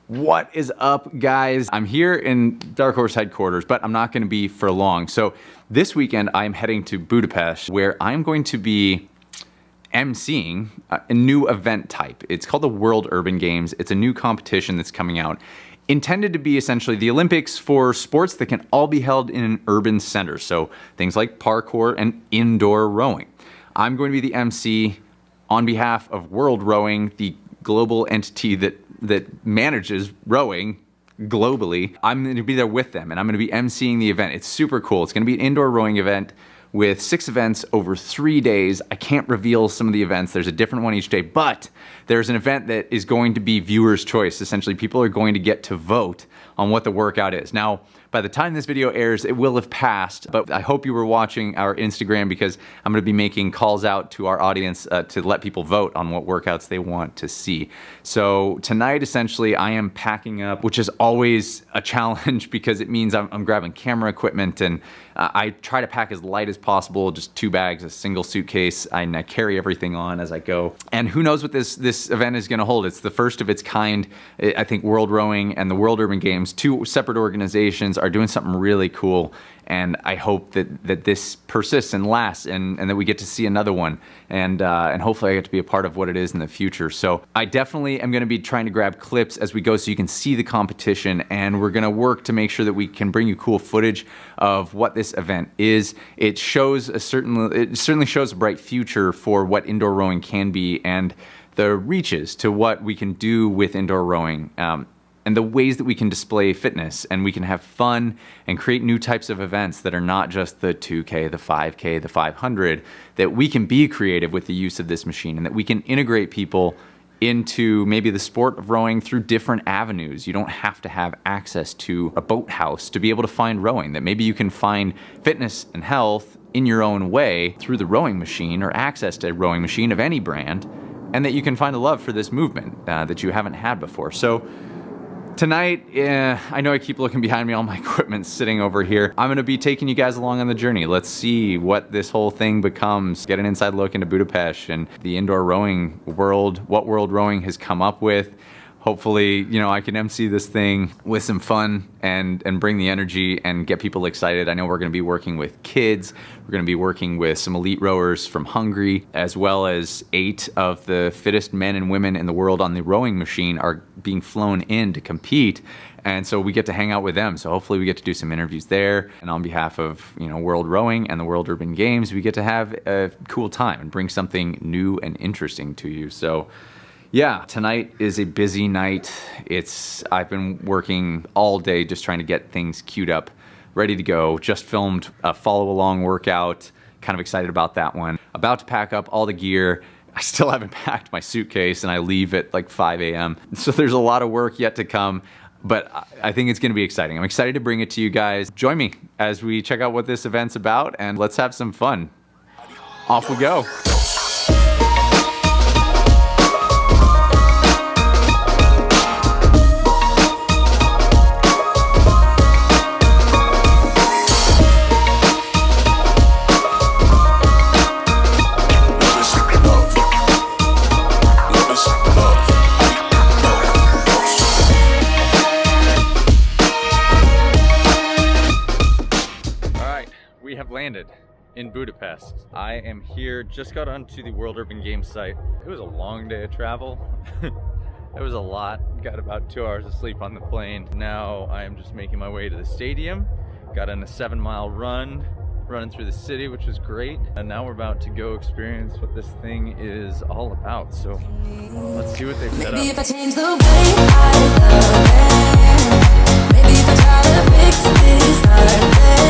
What is up, guys? I'm here in Dark Horse headquarters, but I'm not going to be for long. So this weekend, I'm heading to Budapest, where I'm going to be emceeing a new event type. It's called the World Urban Games. It's a new competition that's coming out, intended to be essentially the Olympics for sports that can all be held in an urban center. So things like parkour and indoor rowing. I'm going to be the MC on behalf of World Rowing, the global entity that manages rowing globally. I'm going to be there with them, and I'm going to be emceeing the event. It's super cool. It's going to be an indoor rowing event with 6 events over 3 days. I can't reveal some of the events. There's a different one each day, but there's an event that is going to be viewer's choice. Essentially, people are going to get to vote on what the workout is. Now, by the time this video airs, it will have passed, but I hope you were watching our Instagram, because I'm going to be making calls out to our audience to let people vote on what workouts they want to see. So tonight, essentially, I am packing up, which is always a challenge because it means I'm grabbing camera equipment, and I try to pack as light as possible, just 2 bags, a single suitcase, and I carry everything on as I go. And who knows what this event is going to hold. It's the first of its kind. I think World Rowing and the World Urban Games, 2 separate organizations, are doing something really cool, and I hope that this persists and lasts, and that we get to see another one, and hopefully I get to be a part of what it is in the future. So I definitely am going to be trying to grab clips as we go so you can see the competition, and we're going to work to make sure that we can bring you cool footage of what this event is. It certainly shows a bright future for what indoor rowing can be, and the reaches to what we can do with indoor rowing. And the ways that we can display fitness, and we can have fun and create new types of events that are not just the 2K, the 5K, the 500, that we can be creative with the use of this machine, and that we can integrate people into maybe the sport of rowing through different avenues. You don't have to have access to a boathouse to be able to find rowing, that maybe you can find fitness and health in your own way through the rowing machine, or access to a rowing machine of any brand, and that you can find a love for this movement that you haven't had before. So tonight, I know I keep looking behind me, all my equipment's sitting over here. I'm gonna be taking you guys along on the journey. Let's see what this whole thing becomes. Get an inside look into Budapest and the indoor rowing world, what World Rowing has come up with. Hopefully, you know, I can MC this thing with some fun and bring the energy and get people excited. I know we're gonna be working with kids. We're gonna be working with some elite rowers from Hungary, as well as 8 of the fittest men and women in the world on the rowing machine are being flown in to compete. And so we get to hang out with them. So hopefully we get to do some interviews there. And on behalf of, you know, World Rowing and the World Urban Games, we get to have a cool time and bring something new and interesting to you. So yeah, tonight is a busy night. I've been working all day just trying to get things queued up, ready to go. Just filmed a follow-along workout. Kind of excited about that one. About to pack up all the gear. I still haven't packed my suitcase, and I leave at like 5 a.m. So there's a lot of work yet to come, but I think it's gonna be exciting. I'm excited to bring it to you guys. Join me as we check out what this event's about, and let's have some fun. Off we go. Landed in Budapest. I am here, just got onto the World Urban Games site. It was a long day of travel. It was a lot. Got about 2 hours of sleep on the plane. Now I am just making my way to the stadium. Got on a 7-mile run, running through the city, which was great. And now we're about to go experience what this thing is all about. So let's see what they've set up. Maybe if I change the way I love it. Maybe if I try to fix this heart there.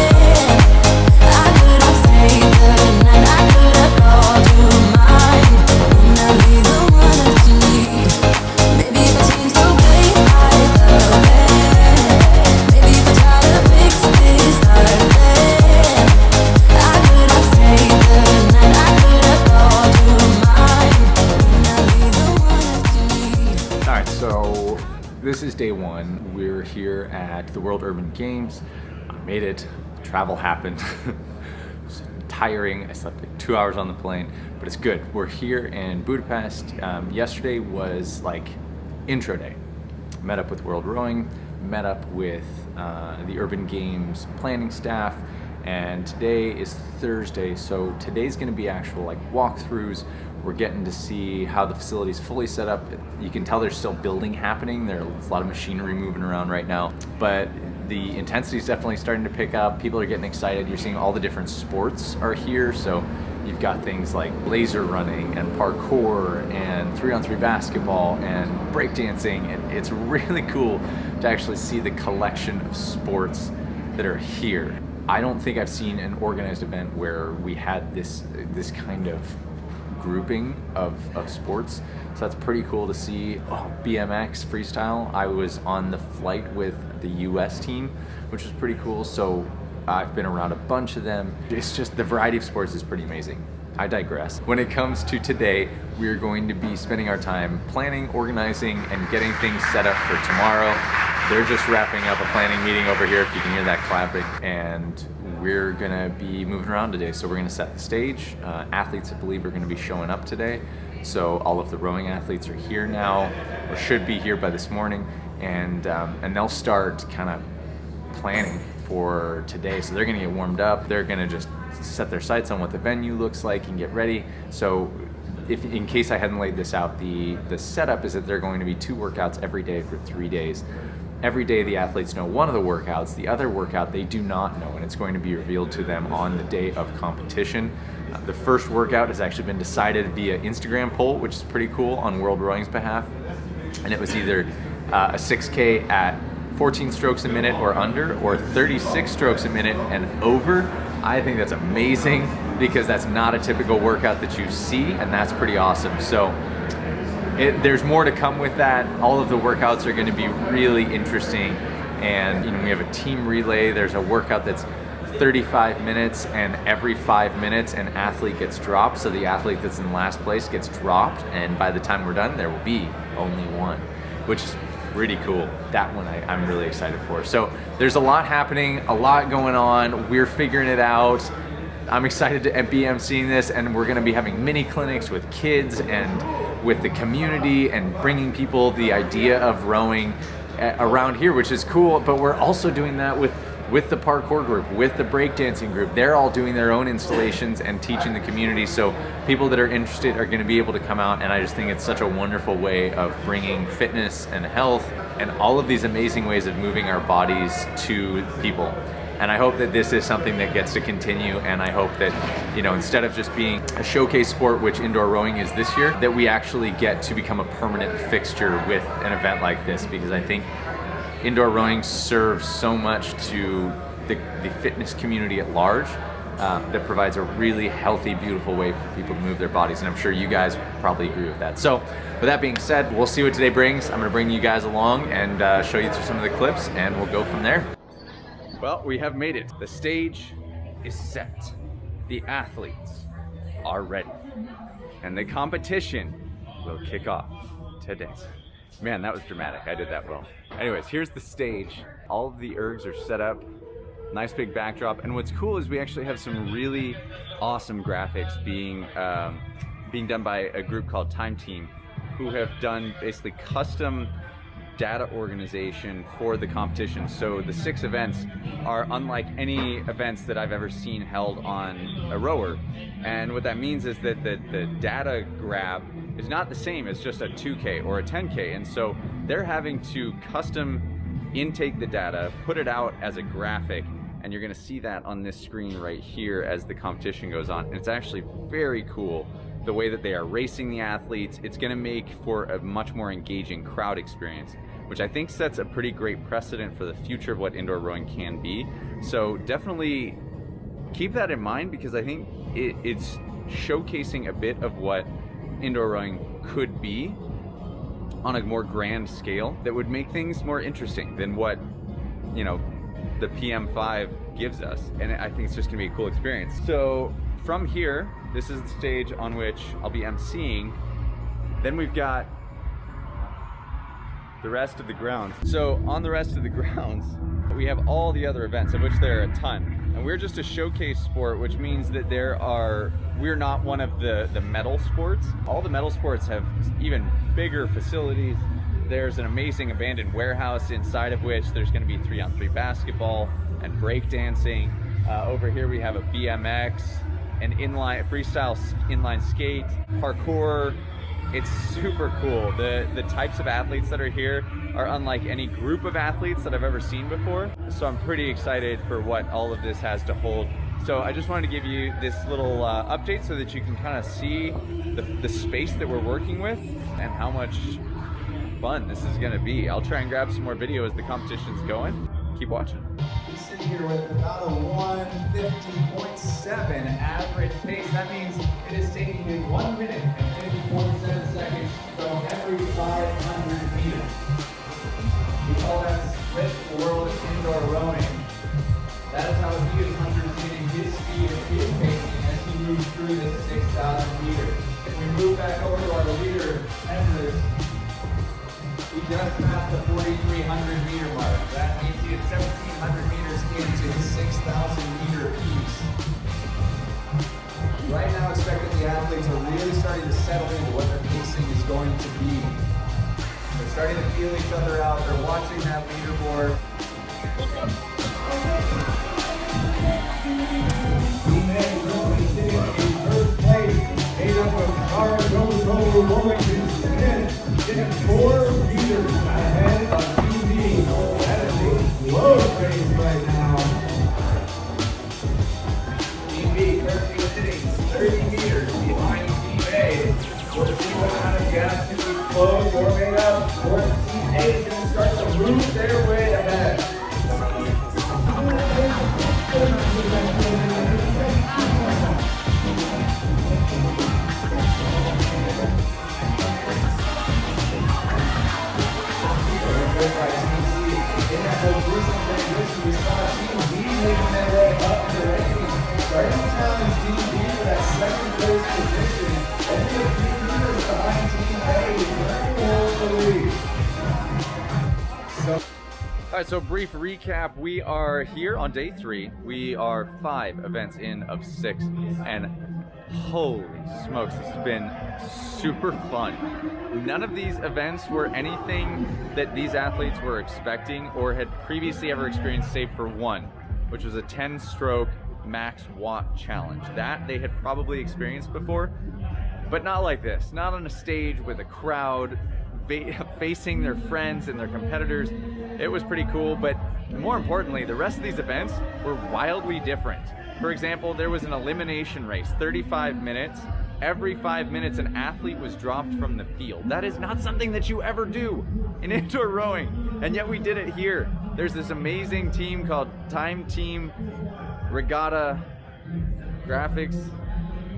This is day 1. We're here at the World Urban Games. I made it. Travel happened. It was tiring. I slept like 2 hours on the plane, but it's good. We're here in Budapest. Yesterday was like intro day. met up with World Rowing, met up with the Urban Games planning staff, and today is Thursday, so today's going to be actual like walkthroughs. We're getting to see how the facility's fully set up. You can tell there's still building happening. There's a lot of machinery moving around right now, but the intensity is definitely starting to pick up. People are getting excited. You're seeing all the different sports are here. So you've got things like laser running and parkour and 3-on-3 basketball and breakdancing. And it's really cool to actually see the collection of sports that are here. I don't think I've seen an organized event where we had this kind of grouping of sports, so that's pretty cool to see. BMX freestyle, I was on the flight with the US team, which was pretty cool, so I've been around a bunch of them. It's just the variety of sports is pretty amazing. I digress. When it comes to today, we're going to be spending our time planning, organizing, and getting things set up for tomorrow. They're just wrapping up a planning meeting over here, if you can hear that clapping, and we're gonna be moving around today. So we're gonna set the stage. Athletes, I believe, are gonna be showing up today. So all of the rowing athletes are here now, or should be here by this morning, and they'll start kind of planning for today. So they're gonna get warmed up. They're gonna just set their sights on what the venue looks like and get ready. So if, in case I hadn't laid this out, the setup is that there are going to be 2 workouts every day for 3 days. Every day the athletes know one of the workouts. The other workout they do not know, and it's going to be revealed to them on the day of competition. The first workout has actually been decided via Instagram poll, which is pretty cool on World Rowing's behalf. And it was either a 6K at 14 strokes a minute or under, or 36 strokes a minute and over. I think that's amazing because that's not a typical workout that you see, and that's pretty awesome. So there's more to come with that. All of the workouts are going to be really interesting, and we have a team relay. There's a workout that's 35 minutes, and every 5 minutes an athlete gets dropped. So the athlete that's in last place gets dropped, and by the time we're done, there will be only one, which is pretty cool. That one I'm really excited for. So there's a lot happening, a lot going on. We're figuring it out. I'm excited to be emceeing this, and we're gonna be having mini clinics with kids and with the community and bringing people the idea of rowing around here, which is cool. But we're also doing that with the parkour group, with the breakdancing group. They're all doing their own installations and teaching the community. So people that are interested are gonna be able to come out, and I just think it's such a wonderful way of bringing fitness and health and all of these amazing ways of moving our bodies to people. And I hope that this is something that gets to continue, and I hope that, instead of just being a showcase sport, which indoor rowing is this year, that we actually get to become a permanent fixture with an event like this, because I think indoor rowing serves so much to the fitness community at large, that provides a really healthy, beautiful way for people to move their bodies, and I'm sure you guys probably agree with that. So with that being said, we'll see what today brings. I'm gonna bring you guys along and show you through some of the clips, and we'll go from there. Well, we have made it. The stage is set. The athletes are ready. And the competition will kick off today. Man, that was dramatic. I did that well. Anyways, here's the stage. All of the ergs are set up. Nice big backdrop. And what's cool is we actually have some really awesome graphics being done by a group called Time Team, who have done basically custom data organization for the competition. So the 6 events are unlike any events that I've ever seen held on a rower. And what that means is that the data grab is not the same as just a 2K or a 10K. And so they're having to custom intake the data, put it out as a graphic, and you're gonna see that on this screen right here as the competition goes on. And it's actually very cool the way that they are racing the athletes. It's gonna make for a much more engaging crowd experience, which I think sets a pretty great precedent for the future of what indoor rowing can be. So definitely keep that in mind, because I think it's showcasing a bit of what indoor rowing could be on a more grand scale that would make things more interesting than what, the PM5 gives us. And I think it's just gonna be a cool experience. So from here, this is the stage on which I'll be emceeing. Then we've got the rest of the grounds. So on the rest of the grounds, we have all the other events, of which there are a ton. And we're just a showcase sport, which means that we're not one of the medal sports. All the medal sports have even bigger facilities, there's an amazing abandoned warehouse inside of which there's going to be 3-on-3 basketball and breakdancing. Over here we have a BMX, an freestyle inline skate, parkour. It's super cool. The types of athletes that are here are unlike any group of athletes that I've ever seen before. So I'm pretty excited for what all of this has to hold. So I just wanted to give you this little update so that you can kind of see the space that we're working with and how much fun this is gonna be. I'll try and grab some more video as the competition's going. Keep watching. He's sitting here with about a 150.7 average pace. That means it is taking him 1 minute and 50.7 seconds from every 500 meters. We call that split world indoor rowing. That is how he is understanding his speed and his pacing as he moves through this 6,000 meters. If we move back over to our leader, Everest, he just passed the 4,300 meter mark. That means he is 1,700 meters into his 6,000 meter piece. Right now, expect that the athletes are really starting to settle into what their pacing is going to be. They're starting to feel each other out. They're watching that leaderboard. Team A currently sitting in first place, made up of Cara Rowington Smith, sitting 4 meters ahead of Team B. That is a close race right now. Team B currently sitting 30 meters behind Team A. We'll see what kind of gap can be closed or made up, or Team A is going to start to move their way ahead. All right, so brief recap. We are here on day 3. We are 5 events in of 6, and holy smokes, this has been super fun. None of these events were anything that these athletes were expecting or had previously ever experienced, save for one, which was a 10-stroke max watt challenge. That they had probably experienced before, but not like this. Not on a stage with a crowd facing their friends and their competitors. It was pretty cool, but more importantly, the rest of these events were wildly different. For example, there was an elimination race, 35 minutes. Every 5 minutes, an athlete was dropped from the field. That is not something that you ever do in indoor rowing, and yet we did it here. There's this amazing team called Time Team Regatta Graphics.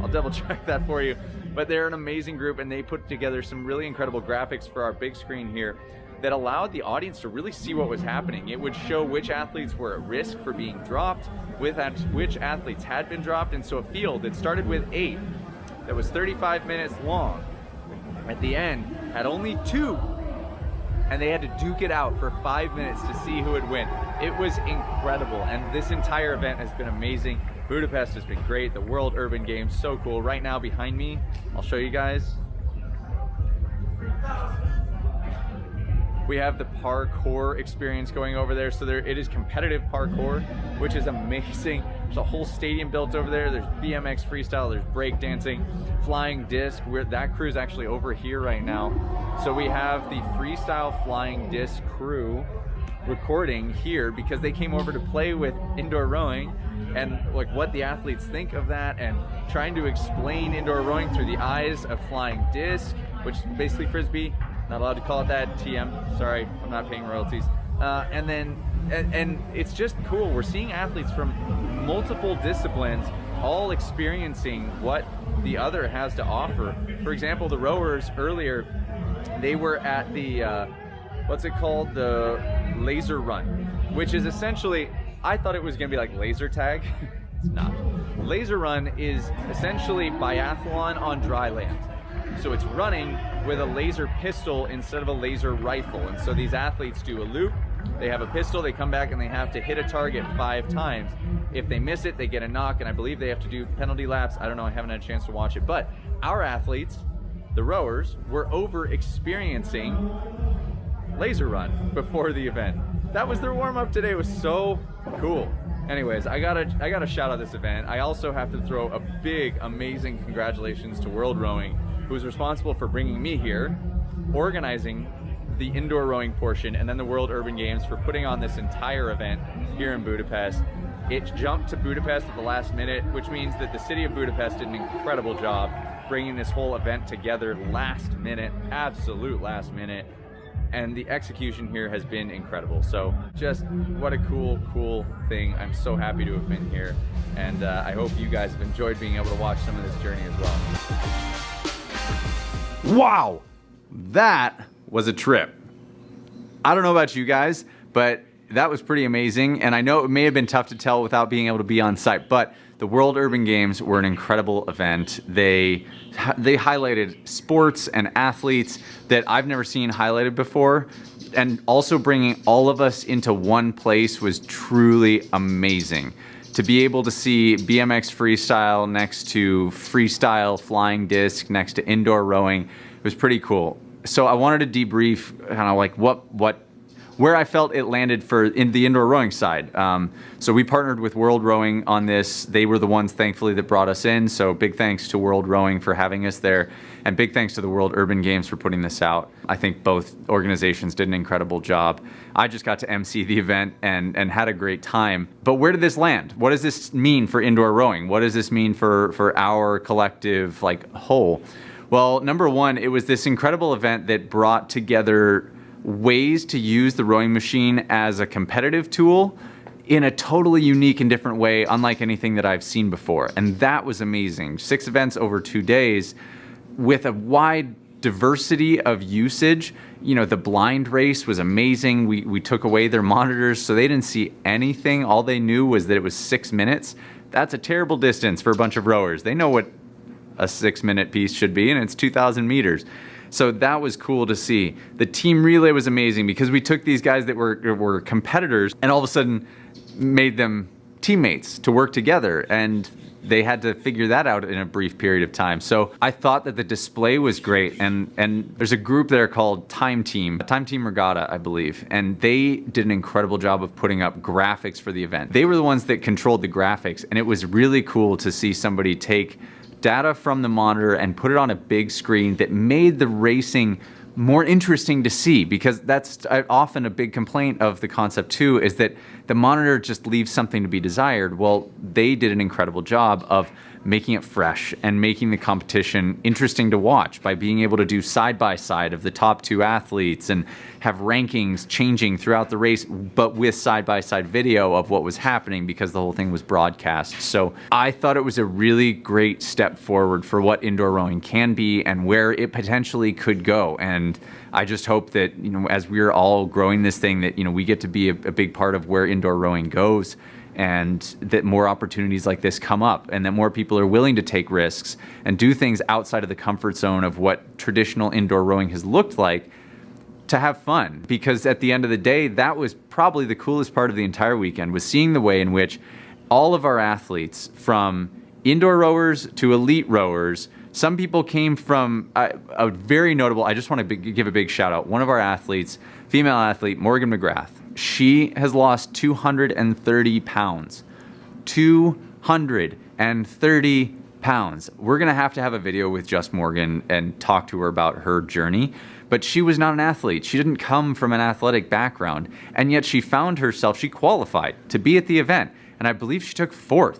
I'll double check that for you. But they're an amazing group, and they put together some really incredible graphics for our big screen here that allowed the audience to really see what was happening. It would show which athletes were at risk for being dropped, which athletes had been dropped, and so a field that started with 8, that was 35 minutes long, at the end had only 2, and they had to duke it out for 5 minutes to see who would win. It was incredible, and this entire event has been amazing. Budapest has been great. The World Urban Games, so cool. Right now behind me, I'll show you guys. We have the parkour experience going over there. So it is competitive parkour, which is amazing. There's a whole stadium built over there. There's BMX freestyle, there's breakdancing, flying disc. That crew is actually over here right now. So we have the freestyle flying disc crew recording here because they came over to play with indoor rowing and like what the athletes think of that, and trying to explain indoor rowing through the eyes of flying disc, which is basically frisbee. Not allowed to call it that. TM. Sorry, I'm not paying royalties. And it's just cool. We're seeing athletes from multiple disciplines all experiencing what the other has to offer. For example, the rowers earlier, they were at the what's it called? The laser run, which is essentially, I thought it was gonna be like laser tag. It's not. Laser run is essentially biathlon on dry land. So it's running with a laser pistol instead of a laser rifle. And so these athletes do a loop, they have a pistol, they come back and they have to hit a target 5 times. If they miss it, they get a knock, and I believe they have to do penalty laps. I don't know, I haven't had a chance to watch it. But our athletes, the rowers, were over experiencing laser run before the event. That was their warm-up today. It was so cool. Anyways, I gotta shout out this event. I also have to throw a big, amazing congratulations to World Rowing, who was responsible for bringing me here, organizing the indoor rowing portion, and then the World Urban Games for putting on this entire event here in Budapest. It jumped to Budapest at the last minute, which means that the city of Budapest did an incredible job bringing this whole event together last minute, absolute last minute. And the execution here has been incredible. So just what a cool thing. I'm so happy to have been here. And I hope you guys have enjoyed being able to watch some of this journey as well. Wow, that was a trip. I don't know about you guys, but that was pretty amazing. And I know it may have been tough to tell without being able to be on site, but the World Urban Games were an incredible event. They highlighted sports and athletes that I've never seen highlighted before. And also bringing all of us into one place was truly amazing. To be able to see BMX freestyle next to freestyle flying disc, next to indoor rowing, it was pretty cool. So I wanted to debrief kind of like where I felt it landed in the indoor rowing side. So we partnered with World Rowing on this. They were the ones, thankfully, that brought us in. So big thanks to World Rowing for having us there. And big thanks to the World Urban Games for putting this out. I think both organizations did an incredible job. I just got to MC the event and had a great time. But where did this land? What does this mean for indoor rowing? What does this mean for our collective whole? Well, number one, it was this incredible event that brought together ways to use the rowing machine as a competitive tool in a totally unique and different way, unlike anything that I've seen before. And that was amazing. 6 events over 2 days with a wide diversity of usage. You know, the blind race was amazing. We took away their monitors so they didn't see anything. All they knew was that it was 6 minutes. That's a terrible distance for a bunch of rowers. They know what a 6-minute piece should be, and it's 2,000 meters. So that was cool to see. The team relay was amazing because we took these guys that were competitors and all of a sudden made them teammates to work together, and they had to figure that out in a brief period of time. So I thought that the display was great, and there's a group there called Time Team Regatta, I believe, and they did an incredible job of putting up graphics for the event. They were the ones that controlled the graphics, and it was really cool to see somebody take data from the monitor and put it on a big screen that made the racing more interesting to see, because that's often a big complaint of the concept too, is that the monitor just leaves something to be desired. Well, they did an incredible job of making it fresh and making the competition interesting to watch by being able to do side-by-side of the top 2 athletes and have rankings changing throughout the race, but with side-by-side video of what was happening because the whole thing was broadcast. So I thought it was a really great step forward for what indoor rowing can be and where it potentially could go. And I just hope that, you know, as we're all growing this thing, that, you know, we get to be a big part of where indoor rowing goes, and that more opportunities like this come up, and that more people are willing to take risks and do things outside of the comfort zone of what traditional indoor rowing has looked like, to have fun. Because at the end of the day, that was probably the coolest part of the entire weekend, was seeing the way in which all of our athletes, from indoor rowers to elite rowers, some people came from a very notable, I just want to give a big shout out. One of our athletes, female athlete, Morgan Mcgrath, she has lost 230 pounds. 230 pounds. We're going to have a video with just Morgan and talk to her about her journey. But she was not an athlete. She didn't come from an athletic background. And yet she found herself, she qualified to be at the event. And I believe she took 4th.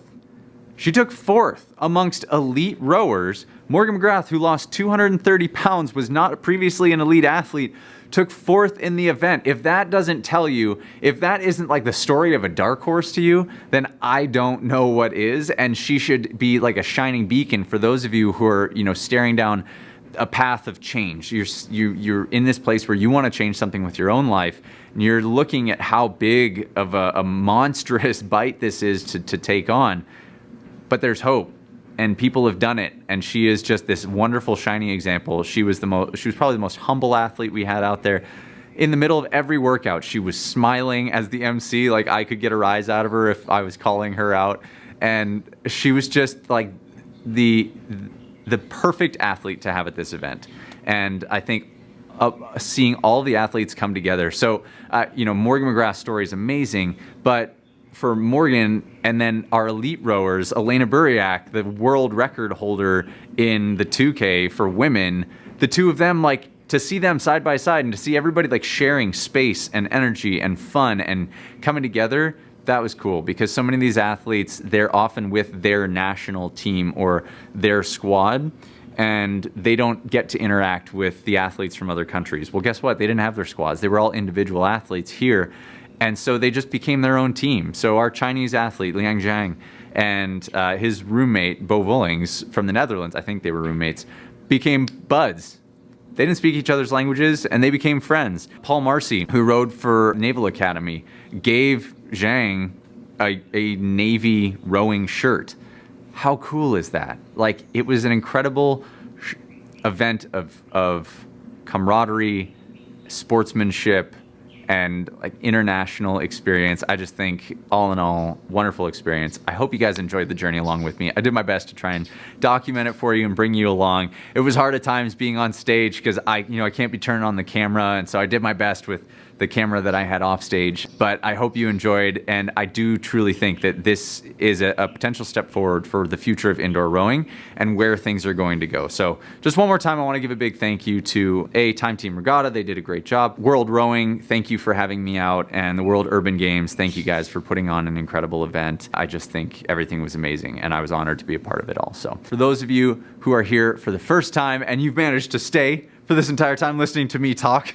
She took 4th amongst elite rowers. Morgan Mcgrath, who lost 230 pounds, was not previously an elite athlete, took 4th in the event. If that doesn't tell you, if that isn't like the story of a dark horse to you, then I don't know what is. And she should be like a shining beacon for those of you who are, you know, staring down a path of change. You're in this place where you want to change something with your own life, and you're looking at how big of a monstrous bite this is to take on. But there's hope, and people have done it, and she is just this wonderful shining example. She was probably the most humble athlete we had out there. In the middle of every workout, she was smiling as the MC, like I could get a rise out of her if I was calling her out. And she was just like the perfect athlete to have at this event. And I think seeing all the athletes come together. So, you know, Morgan Mcgrath's story is amazing, but for Morgan and then our elite rowers, Elena Buriak, the world record holder in the 2K for women, the two of them, like, to see them side by side and to see everybody like sharing space and energy and fun and coming together, that was cool, because so many of these athletes, they're often with their national team or their squad, and they don't get to interact with the athletes from other countries. Well, guess what? They didn't have their squads. They were all individual athletes here, and so they just became their own team. So our Chinese athlete, Liang Zhang, and his roommate, Bo Vullings, from the Netherlands, I think they were roommates, became buds. They didn't speak each other's languages, and they became friends. Paul Marcy, who rowed for Naval Academy, gave Zhang a Navy rowing shirt. How cool is that? Like, it was an incredible event of camaraderie, sportsmanship, and like international experience. I just think, all in all, wonderful experience. I hope you guys enjoyed the journey along with me. I did my best to try and document it for you and bring you along. It was hard at times being on stage because I can't be turning on the camera, and so I did my best with the camera that I had off stage. But I hope you enjoyed, and I do truly think that this is a potential step forward for the future of indoor rowing and where things are going to go. So just one more time, I want to give a big thank you to Time Team Regatta. They did a great job. World Rowing, thank you for having me out. And the World Urban Games, thank you guys for putting on an incredible event. I just think everything was amazing, and I was honored to be a part of it all. So for those of you who are here for the first time and you've managed to stay for this entire time listening to me talk,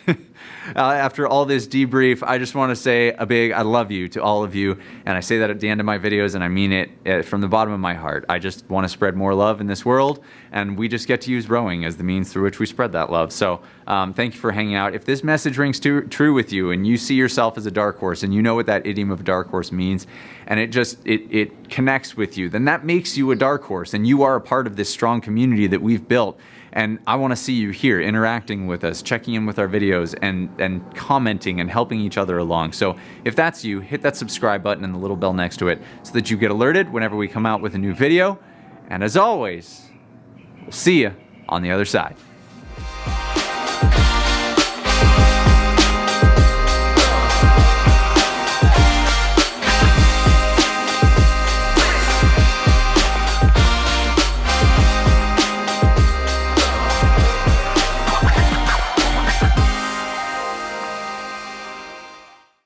after all this debrief, I just want to say a big I love you to all of you. And I say that at the end of my videos, and I mean it from the bottom of my heart. I just want to spread more love in this world, and we just get to use rowing as the means through which we spread that love. So thank you for hanging out. If this message rings true with you, and you see yourself as a dark horse, and you know what that idiom of dark horse means, and it connects with you, then that makes you a dark horse, and you are a part of this strong community that we've built. And I want to see you here interacting with us, checking in with our videos, and commenting and helping each other along. So if that's you, hit that subscribe button and the little bell next to it so that you get alerted whenever we come out with a new video. And as always, we'll see you on the other side.